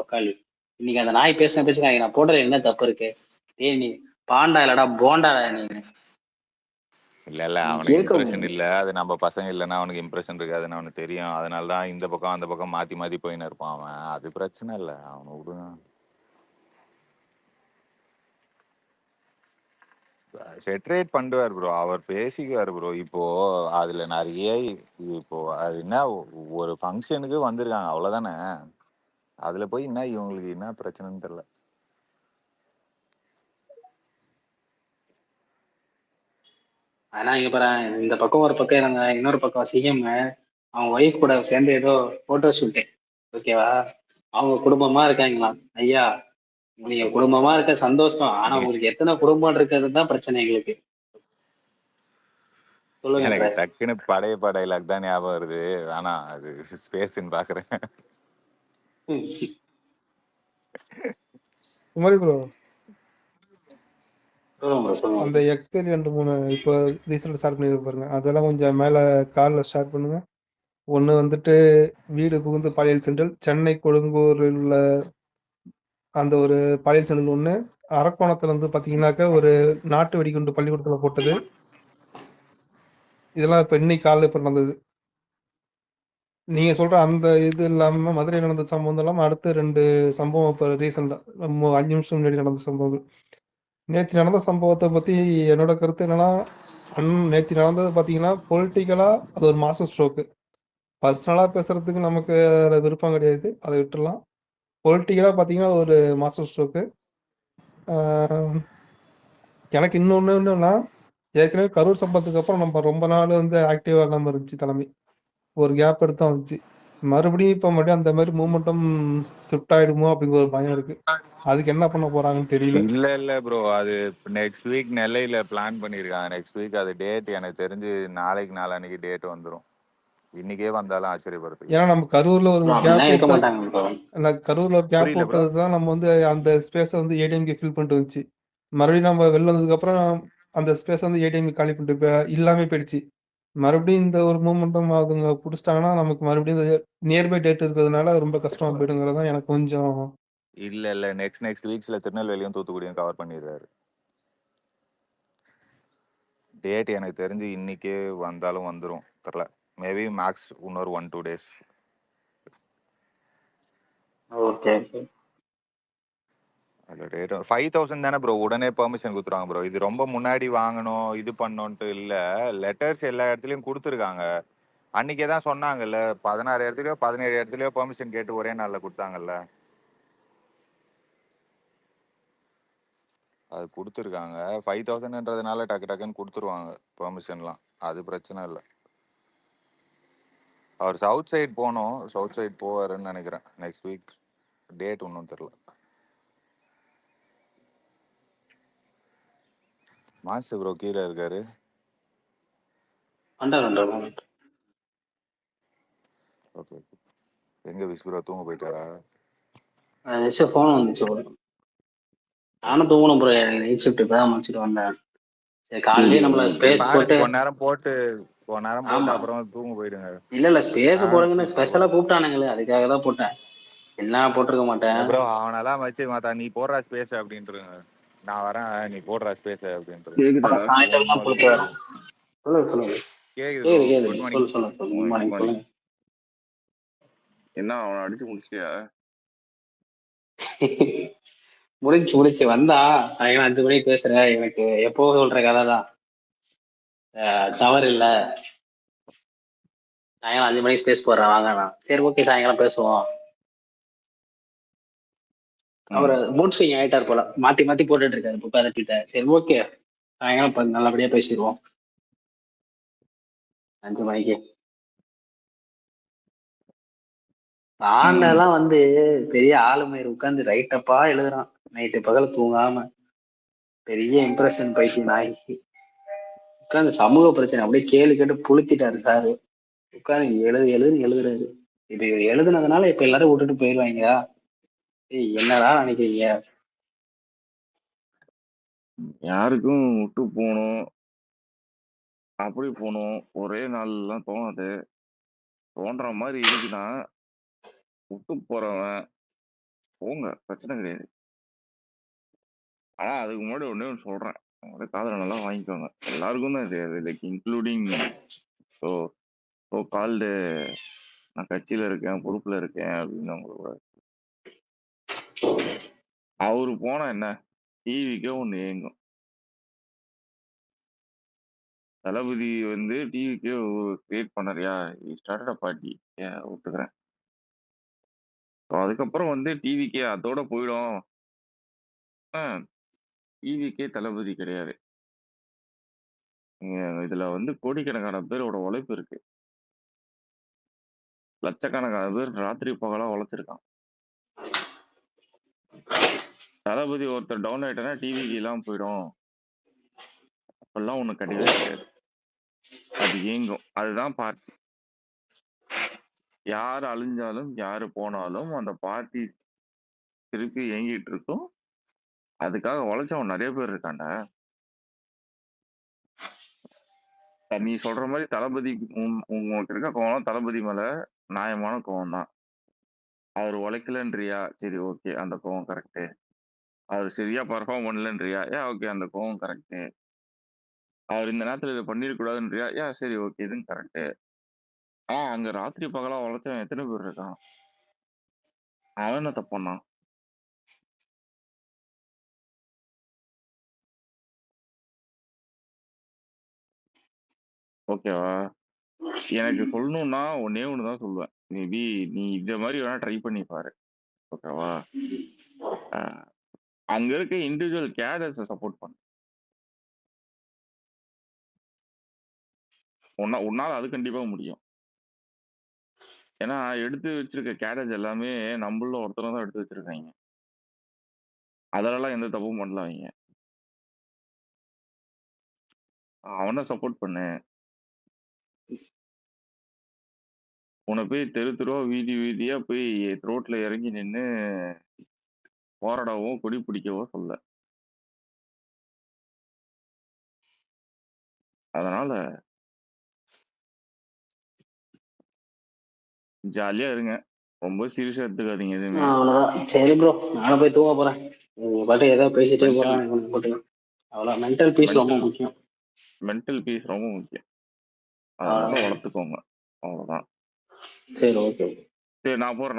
Speaker 1: உக்காளி. இன்னைக்கு அந்த நாய் பேசுறாங்க, நான் போடுறது என்ன தப்பு இருக்கு? ஏய் நீ பாண்டா இல்லடா போண்டா நீ.
Speaker 7: இல்ல அவனுக்கு
Speaker 1: இருக்க
Speaker 7: இம்ப்ரெஷன் இல்ல, அது நம்ம பசங்க இல்லைன்னா அவனுக்கு இம்ப்ரெஷன் இருக்காதுன்னு அவனுக்கு தெரியும். அதனாலதான் இந்த பக்கம் அந்த பக்கம் மாத்தி மாத்தி போயின்னு இருப்பான் அவன். அது பிரச்சனை இல்ல, அவனை விடுங்க. செட்ரேட் பண்ணுவார் ப்ரோ, அவர் பேசிக்குவார் ப்ரோ. இப்போ அதுல நிறைய இப்போ அது என்ன, ஒரு ஃபங்க்ஷனுக்கு வந்திருக்காங்க அவ்வளவுதானே, அதுல போய் என்ன இவங்களுக்கு என்ன பிரச்சனைன்னு தெரியல.
Speaker 1: ஆனா இங்க பாரு, இந்த பக்கம் ஒரு பக்கம் இருந்தாங்க, இன்னொரு பக்கம் சிஎம் அவன் ஒய்ஃப் கூட சேர்ந்து ஏதோ போட்டோ ஷூட், ஓகேவா, அவங்க குடும்பமா இருக்காங்களாம். ஐயா நீங்க குடும்பமா இருக்க சந்தோஷம், ஆனா உங்களுக்கு எத்தனை குடும்பம் இருக்கிறது தான் பிரச்சனை எங்களுக்கு. சொல்லுங்க
Speaker 7: எனக்கு
Speaker 1: ட்ரை.
Speaker 7: டக்குன்னு படைய டைலாக் தான் ஞாபகம் வருது, ஆனா அது ஸ்பேஸ்ன்னு பாக்குறேன்.
Speaker 9: குமாரி ப்ரோ,
Speaker 1: சொல்லுங்க bro, சொல்லுங்க.
Speaker 9: அந்த எக்ஸ்பைரி 2-3 இப்போ ரீசெண்டாக ஸ்டார்ட் பண்ணியிருக்கு பாருங்க, அதெல்லாம் கொஞ்சம் மேலே காலில் ஷேர் பண்ணுங்க. ஒன்று வந்துட்டு வீடு புகுந்து பாலியல் சென்றல், சென்னை கொடுங்கூரில் உள்ள அந்த ஒரு பாலியல் சென்றல் ஒன்று. அரக்கோணத்துல வந்து பார்த்தீங்கன்னாக்கா ஒரு நாட்டு வெடிகுண்டு பள்ளிக்கூடத்தில் போட்டது. இதெல்லாம் இப்போ இன்னைக்கு காலையில் இப்போ நடந்தது. நீங்க சொல்ற அந்த இது இல்லாம மதுரை நடந்த சம்பவம் இல்லாம அடுத்த 2 சம்பவம் இப்போ ரீசெண்டா 5 நிமிஷம் முன்னாடி நடந்த சம்பவங்கள். நேத்து நடந்த சம்பவத்தை பத்தி என்னோட கருத்து என்னன்னா, நேத்து நடந்தது பார்த்தீங்கன்னா, பொலிட்டிக்கலா அது ஒரு மாஸ்டர் ஸ்ட்ரோக்கு. பர்சனலா பேசுறதுக்கு நமக்கு அதுல விருப்பம் கிடையாது, அதை விட்டுறலாம். பொலிட்டிக்கலா பார்த்தீங்கன்னா ஒரு மாஸ்டர் ஸ்ட்ரோக்கு. எனக்கு இன்னொன்னு என்னன்னா, ஏற்கனவே கரூர் சம்பவத்துக்கு அப்புறம் நம்ம ரொம்ப நாள் வந்து ஆக்டிவா இல்லாம இருந்துச்சு தலைமை. ஒரு கேப் எடுத்து தான் வந்துச்சு. மறுபடியும் இப்ப மறுபடியும் அந்த மாதிரி மூமெண்டம் ஷிஃப்ட் ஆயிடுமோ அப்படிங்கிற ஒரு பயம் இருக்கு. அதுக்கு என்ன பண்ண போறாங்கன்னு தெரியல.
Speaker 7: இல்ல ப்ரோ, அது நெக்ஸ்ட் வீக் நெல்லையில பிளான் பண்ணிருக்காங்க. நெக்ஸ்ட் வீக் அது டேட் எனக்கு தெரிஞ்சு நாளைக்கு டேட் வந்துடும். இன்னைக்கே வந்தாலும் ஆச்சரியப்படுறதுக்கு
Speaker 9: ஏன்னா
Speaker 7: இல்லை.
Speaker 9: நம்ம கரூர்ல ஒரு
Speaker 1: அப்படிலாம்
Speaker 9: கேப்
Speaker 1: இருக்க
Speaker 9: விட்ட
Speaker 1: மாட்டாங்க bro.
Speaker 9: கரூர்ல ஒரு கேப்
Speaker 7: புரியல ப்ரோ.
Speaker 9: விட்டது தான் நம்ம வந்து அந்த ஸ்பேஸை வந்து ஏடிஎம்கே ஃபில் பண்ணிட்டு வந்துச்சு. மறுபடியும் நம்ம வெளில வந்ததுக்கு அப்புறம் அந்த ஸ்பேஸ் வந்து ஏடிஎம்கே காலி பண்ணிட்டு இல்லாம போயிடுச்சு. மறுபடியும் இந்த ஒரு மூமெண்டம் அதுங்க பிடிச்சிட்டாங்கன்னா நமக்கு மறுபடியும் இந்த நியர்பை டேட் இருக்கிறதுனால ரொம்ப கஷ்டமா போயிடுங்கிறது தான் எனக்கு கொஞ்சம்.
Speaker 7: இல்ல நெக்ஸ்ட் வீக்ஸ்ல திருநெல்வேலியும் தூத்துக்குடியும் கவர் பண்ணிடுறாரு. டேட் எனக்கு தெரிஞ்சு இன்னைக்கே வந்தாலும் வந்துடும், தெரியல. மேபி மேக்ஸ் இன்னொரு 1-2 days.
Speaker 1: ஓகே.
Speaker 7: அதில் ரேட் 5000 தானே ப்ரோ, உடனே பெர்மிஷன் கொடுத்துருவாங்க ப்ரோ. இது ரொம்ப முன்னாடி வாங்கணும் இது பண்ணோன்ட்டு இல்லை, லெட்டர்ஸ் எல்லா இடத்துலையும் கொடுத்துருக்காங்க. அன்னைக்கே தான் சொன்னாங்கல்ல, 16 இடத்துலையோ 17 இடத்துலையோ பெர்மிஷன் கேட்டு ஒரே நாளில் கொடுத்தாங்கல்ல, அது கொடுத்துருக்காங்க. 5000ன்றதுனால டக்குன்னு கொடுத்துருவாங்க பெர்மிஷன்லாம், அது பிரச்சனை இல்லை. அவர் சவுத் சைடு போகணும், சவுத் சைடு போவாருன்னு நினைக்கிறேன் நெக்ஸ்ட் வீக். டேட் இன்னும் தெரில. மாஸ்டர் ப்ரோ கீழே இருக்காரு. ஓகே. எங்க விஸ் ப்ரோ தூங்க போயிட்டாரா?
Speaker 1: போன் வந்துச்சு ப்ரோ. நானும் தூங்கணும் ப்ரோ. நைட் ஷிஃப்ட் இப்பதான் முடிச்சுட்டு வந்தேன். சரி காலையிலேயே நம்மள ஸ்பேஸ் போட்டு
Speaker 7: கொஞ்ச நேரம் போட்டு அப்புறம் தூங்க போயிடுங்க.
Speaker 1: இல்ல ஸ்பேஸ் போடுங்கன்னு ஸ்பெஷலா கூப்பிட்டானுங்களே, அதுக்காக தான் போட்டேன். எல்லாம் போட்டிருக்க மாட்டேன்
Speaker 7: ப்ரோ. அவனெல்லாம் வச்சு மாத்தா நீ போடுற ஸ்பேஸ் அப்படின்ட்டுருங்க. நான் வரேன் நீ போடுற ஸ்பேஸ் அப்படின்ட்டு.
Speaker 1: சொல்லுங்க.
Speaker 7: கேக்குது. Good morning.
Speaker 1: சொல்லுங்க.
Speaker 10: என்ன அவனை அடிச்சு முடிச்சிட்டியா?
Speaker 1: முடிச்சு வந்தா சாயங்காலம் 5 மணிக்கு பேசுறேன். எனக்கு எப்போ சொல்ற கதை தான். டவர் இல்ல, சாயங்காலம் 5 மணிக்கு ஸ்பேஸ் போடுறேன் வாங்கண்ணா. சரி ஓகே சாயங்காலம் பேசுவோம். அவர் மூட் ஸ்விங் ஆயிட்டார் போல, மாத்தி போட்டுட்டு இருக்காரு புக்காரத்திட்ட. சரி ஓகே சாயங்காலம் நல்லபடியா பேசிடுவோம் 5 மணிக்கு. ஆண்டெல்லாம் வந்து பெரிய ஆளுமையர் உட்கார்ந்து ரைட்டப்பா எழுதுறான் நைட்டு பகல தூங்காம. பெரிய இம்ப்ரெஷன் பைக்கி நாய்க்கு உட்காந்து சமூக பிரச்சனை அப்படியே கேட்டு புளுத்திட்டாரு சாரு. உட்காந்து எழுதுறாரு. இப்ப இவர் எழுதுனதுனால இப்ப எல்லாரும் விட்டுட்டு போயிருவாங்க. என்னடா நினைக்கிறீங்க?
Speaker 10: யாருக்கும் விட்டு போகணும் அப்படி போகணும் ஒரே நாள்லாம் தோணாது. தோன்ற மாதிரி இருக்குன்னா விட்டு போறவன் போங்க, பிரச்சனை கிடையாது. ஆனா அதுக்கு முன்னாடி ஒண்ணு சொல்றேன், அவங்களோட காதலை நல்லா வாங்கிக்கோங்க. எல்லாருக்கும் தான் இது லைக் இன்க்ளூடிங் கால்டு நான் கட்சியில இருக்கேன் பொறுப்புல இருக்கேன் அப்படின்னு அவங்களோட. அவரு போனா என்ன டிவிக்கே ஒண்ணு ஏங்கும். தளபதி வந்து டிவிக்கே கிரியேட் பண்ணறியா ஸ்டார்ட் அ பார்ட்டி விட்டுக்கிறேன். அதுக்கப்புறம் வந்து டிவிக்கே அதோட போயிடும். டிவிக்கே தளபதி கிடையாது. இதுல வந்து கோடிக்கணக்கான பேரோட உழைப்பு இருக்கு. லட்சக்கணக்கான பேர் ராத்திரி பகலா உழைச்சிருக்கான். தளபதி ஒருத்தர் டவுன் ஆயிட்டனா டிவிக்கு எல்லாம் போயிடும் அப்பெல்லாம் ஒண்ணு கிடையவே கிடையாது. அது ஏங்கும். அதுதான் பார்ட்டி. யார் அழிஞ்சாலும் யாரு போனாலும் அந்த பார்ட்டி திருப்பி இயங்கிட்டு இருக்கும். அதுக்காக உழைச்சவன் நிறைய பேர் இருக்காண்டா. நீ சொல்ற மாதிரி தளபதி உங்களுக்கு இருக்க கோவம் தளபதி மேல நியாயமான கோவம் தான். அவர் உழைக்கலன்றியா? சரி ஓகே அந்த கோவம் கரெக்டு. அவர் சரியா பர்ஃபார்ம் பண்ணலன்றியா? ஓகே அந்த கோவம் கரெக்டு. அவர் இந்த நேரத்துல இதை பண்ணிடக்கூடாதுன்றியா? சரி ஓகே இதுவும் கரெக்டு. அங்க ராத்திரி பகலா உழைச்சவன் எத்தனை பேர் இருக்கான்? அவன் என்ன தப்பு பண்ணான்? ஓகேவா? எனக்கு சொல்லணும்னா ஒன்னே ஒண்ணுதான் சொல்லுவேன். மேபி நீ இந்த மாதிரி வேணா ட்ரை பண்ணி பாரு. ஓகேவா? அங்க இருக்க இண்டிவிஜுவல் கேடர்ஸை சப்போர்ட் பண்ணு. உன்னால அது கண்டிப்பா முடியும். ஏன்னா எடுத்து வச்சிருக்க கேடர்ஸ் எல்லாமே நம்மள ஒருத்தர தான் எடுத்து வச்சிருக்காங்க. அதெல்லாம் எந்த தப்பும் பண்ணல அவங்க. அவனை சப்போர்ட் பண்ணு. உன்னை போய் தெருவா வீதியா போய் ரோட்ல இறங்கி நின்று போராடவோ கொடி பிடிக்கவோ சொல்ல. அதனால ஜாலியா இருங்க. ரொம்ப சீரியஸா எடுத்துக்காதீங்க எதுவுமே.
Speaker 1: அவ்வளவுதான். சரி ப்ரோ நானும் போய் தூங்க போறேன். நீங்க பாட்டு ஏதோ பேசிட்டே போறேன். அவ்வளவு மென்டல் பீஸ் ரொம்ப முக்கியம்.
Speaker 10: மென்டல் பீஸ் ரொம்ப முக்கியம். அதனால வளர்த்துக்கோங்க. அவ்வளவுதான்.
Speaker 1: சரி ஓகே.
Speaker 10: சரி நான் போறேன்.